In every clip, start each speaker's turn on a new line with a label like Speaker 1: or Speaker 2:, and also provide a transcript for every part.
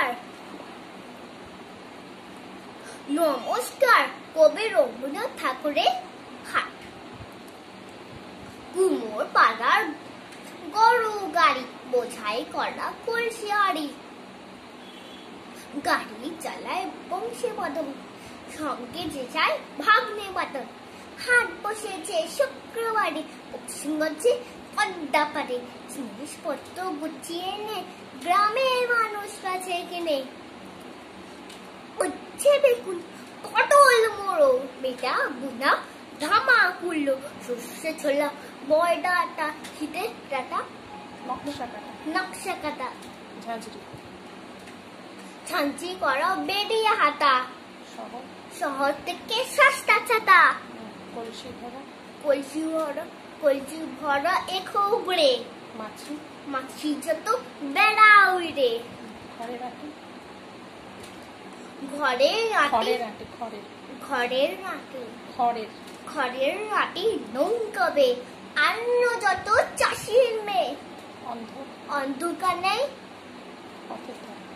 Speaker 1: নমস্কার। নমস্কার কবি রবীন্দ্রনাথ ঠাকুরের হাট। কুমোর পাড়ার গরু গাড়ি বোঝাই করা কলসি হাড়ি। গাড়ি চালায় বংশী মদন, সঙ্গে যে যায় ভাগ্নে মদন। হাট বসেছে শুক্রবারে, পশ্চিমগঞ্জে আড্ডা পারে। জিনিসপত্র গুছিয়ে এনে গ্রামের মানুষ কাছে কিনে। উচ্ছে বেগুন পটল মোড়ো, মেটা বুনা ধামা কুল্লো, সর্ষে ছোলা ময়দা আটা, শীতের ডাটা নকশা কাটা, ছাঞ্চি করা বেরিয়ে হাতা। শহর থেকে সস্তা ছাতা, কলসি ভরা এখো উড়ে। মাছি যত বেড়া উড়ে। ঘরের রাটি নৌকাবে, অন্য যত চাষির মেয়ে। অন্ধকার নেই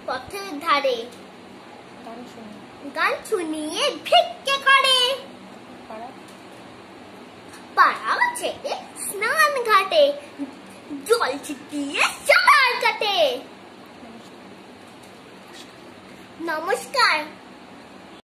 Speaker 1: পথের ধারে, গান শুনিয়ে ভিক্ষে করে। পাড়া ছেড়ে স্নান ঘাটে, জল ছিটিয়ে সাঁতার কাটে। নমস্কার।